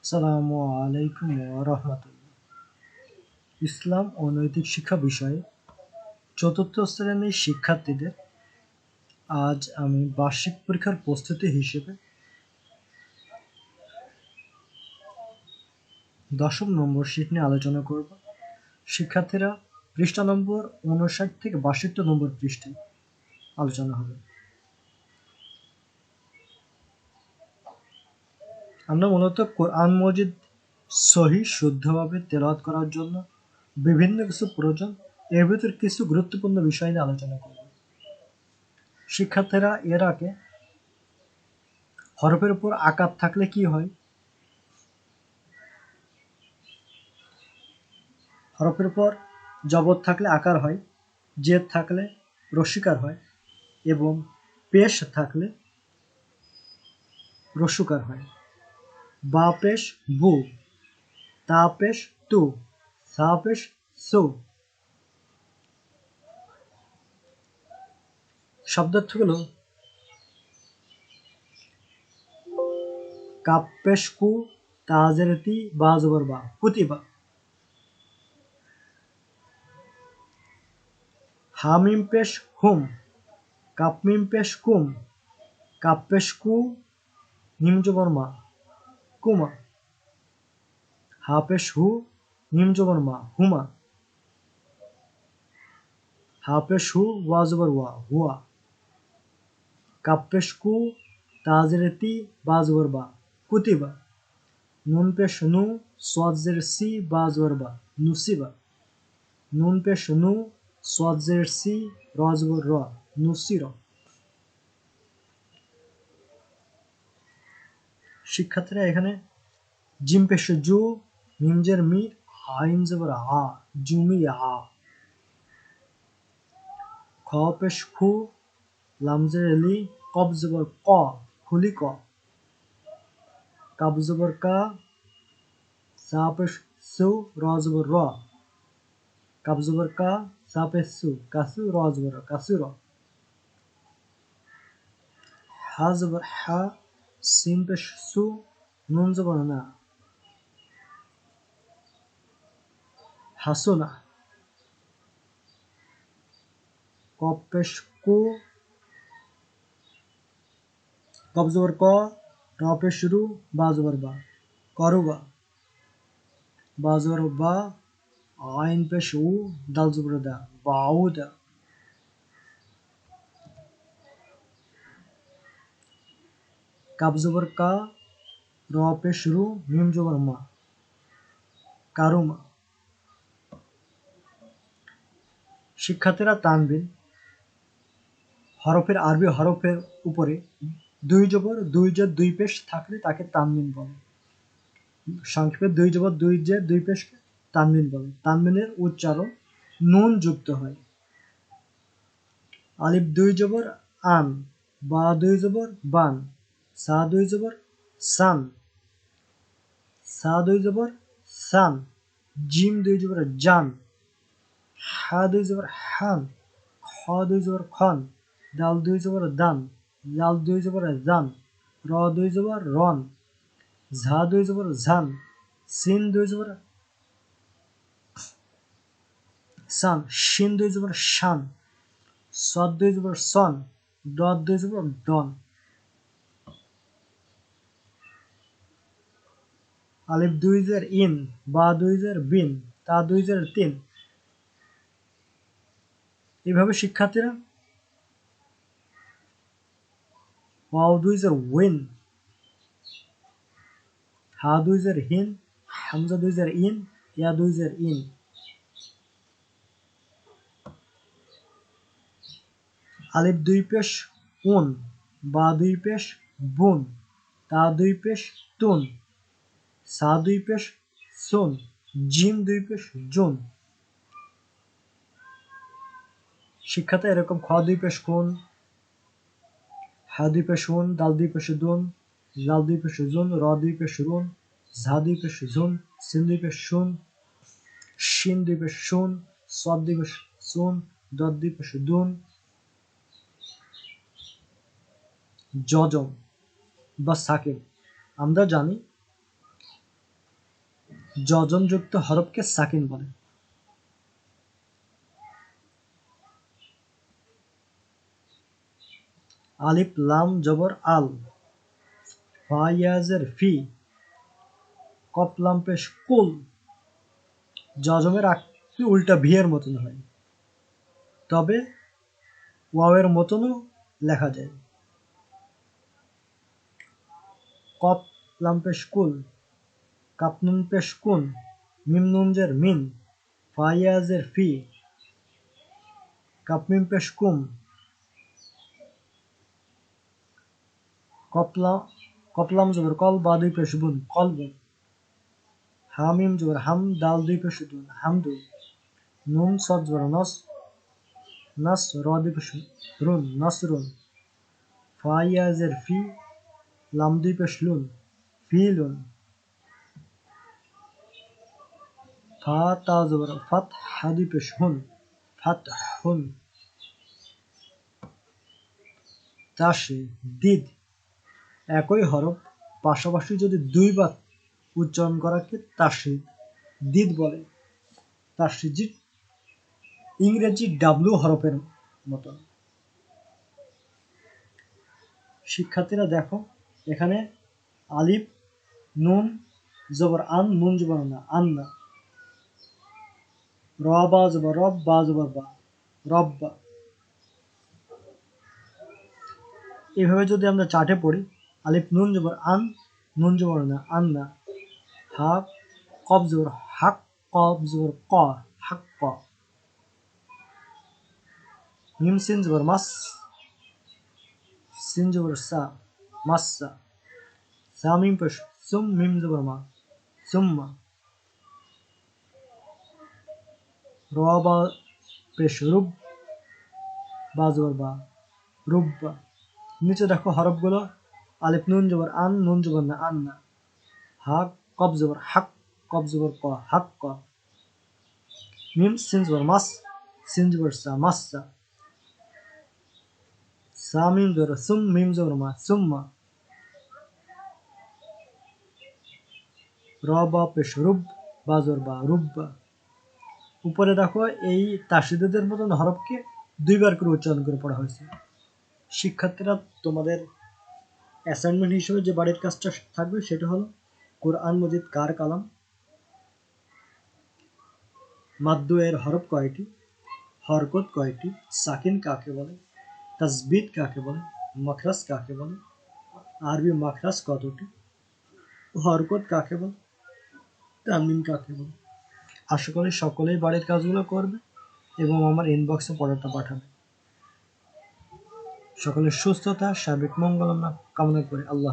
আসসালামু আলাইকুম ওয়া রাহমাতুল্লাহ। ইসলাম ও নৈতিক শিক্ষা বিষয়ে চতুর্থ শ্রেণীর শিক্ষার্থীদের আজ আমি বার্ষিক পরীক্ষার প্রস্তুতি হিসেবে 10ম নম্বর শীট নিয়ে আলোচনা করব। শিক্ষার্থীরা পৃষ্ঠা নম্বর 59 থেকে 62 নম্বর পৃষ্ঠায় আলোচনা হবে। আমরা মূলত কোরআন মজিদ সহি শুদ্ধভাবে তেলাওয়াত করার জন্য বিভিন্ন কিছু প্রয়োজন, এর ভিতর কিছু গুরুত্বপূর্ণ বিষয় নিয়ে আলোচনা করব। শিক্ষার্থীরা এর আগে হরফের উপর আকার থাকলে কি হয়, হরফের উপর জবর থাকলে আকার হয়, জেদ থাকলে রস্যিকার হয় এবং পেশ থাকলে রস্যকার হয়। বা পেশ বু, তা পেশ তু, সা পেশ সু। শব্দার্থ হলো কাপ পেশ কু, তাজের তি, বা জবর বা, কুতিবা। হামিম পেশ হুম, কাপ মিম পেশ কুম, কাপ পেশ কু, নিম জবর মা, কুমা। হা পেশ হু, নিম জবর মা, হুমা। হা পেশ হু, ওয়া জবর ওয়া, হুয়া। কাপ পেশ কু, তাজের তি, বা জবর বা, কুতিবা। নুন পেশ নু, সোয়াজের সি, বা জবর বা, নুসিবা। নুন পেশ নু, সোয়াজের সি, র জবর র, নুসির। শিক্ষার্থীরা এখানে জিম পেশ জু, মিমজের মি, আইন জবর আ, জুমি আ। খ পেশ খু, লামজের লি, কব জবর ক, খুলি ক। কাব জবর কা, সা পেশ সু, র জবর র। কাব জবর কা, সা পেশ সু, কাসু, র জবর র, কাসুর। হা জবর হা, সিন পেশ সু, নুন জবর না, হাসুনা। কপ পেশ কু, কব জবর ক, র পেশ রু, বা জবর বা, করুবা। বা জবর বা, আইন পেশ উ, দাল জবর দা, বাউদা। কাব জবর কা, র পেশ রু, মিম জবর মা, কারুমা। শিক্ষার্থীরা তানবিন হরফের আরবি হরফের উপরে দুই জবর দুই জের দুই পেশ থাকলে তাকে তানবিন বলে। সংক্ষেপে দুই জবর দুই জের দুই পেশকে তানবিন বলে। তানবিনের উচ্চারণ নুন যুক্ত হয়। আলিফ দুই জবর আন, বা দুই জবর বান, সা দুই জবর সান, সা দুই জবর সান, জিম দুই জবর জান, হা দুই জবর হান, খ দুই জবর খন, দাল দুই জবর দান, লাল দুই জবর জান, র দুই জবর রন, ঝা দুই জবর ঝান, সিন দুই জবর সান, শিন দুই জবর শান, সদ দুই জবর সন, দদ দুই জবর ডন। আলিফ দুই জের ইন, বা দুই জের বিন, তা দুই জের তিন। এইভাবে শিক্ষার্থীরা ওয়াও দুই জের উইন, হা দুই জের হিন, হামজা দুই জের ইন, ইয়া দুই জের ইন। আলিফ দুই পেশ উন, বা দুই পেশ বুন, তা দুই পেশ তুন, সা দুই পেশ সুন, জিম দুই পেশ জুন। শিক্ষাতে এরকম খ দুই পেশ খুন, হা দুই পেশ উন, দাল দুই পেশ দুন, লাল দুই পেশ জুন, র দুই পেশ রুন, ঝা দুই পেশ ঝুন, সিন দুই পেশ শুন, শিন দুই পেশ শুন, সদ দুই পেশ সুন, দদ দুই পেশ দুন। জজম বা সাকিব আমরা জানি যজনযুক্ত হরফকে সাকিন বলে। আলিফ লাম জবর আল, ফা ইয়া জের ফি, কফ লাম পেশ কুল। যজমের আকৃতি উল্টা ভি এর মতন হয়, তবে ওয়াওয়ের মতনও লেখা যায়। কফ লাম পেশ কুল, কাপ নুন পেশ কুন, মিম নুন জের মিন, ফা ইয়া জের ফি, কাপ মিম পেশ কুম। কফ লাম জবর কল, বা দুই পেশ বুন, কলবুন। হা মিম জবর হাম, দাল দুই পেশ দুন, হামদুন। নুন সদ জবর নস, নাস, র দুই পেশ রুন, নসরুন। ফা ইয়া জের ফি, লাম দুই পেশ লুন, ফিলুন। ফা তা জবর ফাত, হা দুই পেশ হুন, ফাতহুন। তাসে দিদ, একই হরফ পাশাপাশি যদি দুইবার উচ্চারণ করাকে তাসদিদ দিদ বলে। তাসদিদ ইংরেজি ডাব্লিউ হরফের মতন। শিক্ষার্থীরা দেখো, এখানে আলিফ নুন জবর আন, নুন জবর না, আন্না। র বা জবর রব, বা জবর বা, রব্বা। এভাবে যদি আমরা চার্টে পড়ি, আলিফ নুন জবর আন, নুন জবর না, আন্না। হা কব জবর হাক, কব জবর ক, হাক ক। মিম সিন জবর মাস, সিন জবর সা, মাসসা। সা মিম পেশ সুম, মিম জবর মা, সুম্মা। র বা পেশ রুব, বা জবর বা, রুব্বা। নিচে দেখো হরফগুলো, আলিফ নুন জবর আন, নুন জবর না, আন্না। হা কব জবর হাক, কব জবর ক, হাক ক। মিম সিন জবর মাস, সিন জবর সা, মাসসা। সা মিম জবর সুম, মিম জবর মা, সুম্মা। র বা পেশ রুব, বা জবর বা, রুব্বা। উপরে দেখো এই তাসদিদের মতন হরফকে দুইবার করে উচ্চারণ করে পড়া হয়েছে। শিক্ষার্থীরা, তোমাদের অ্যাসাইনমেন্ট হিসেবে যে বাড়ির কাজটা থাকবে সেটা হলো কোরআন মজিদ কার কালাম, মাদ্দু এর হরফ কয়টি, হরকত কয়টি, সাকিন কাকে বলে, তাসবিদ কাকে বলে, মাখরাজ কাকে বলে, আরবি মাখরাজ কতটি, হরকত কাকে বলে, তানবিন কাকে বলে। আশা করি সকলেই বাড়ির কাজগুলো করবে এবং আমার ইনবক্সে পড়াটা পাঠাবে। সকলের সুস্থতা, সার্বিক মঙ্গল কামনা করে আল্লাহ।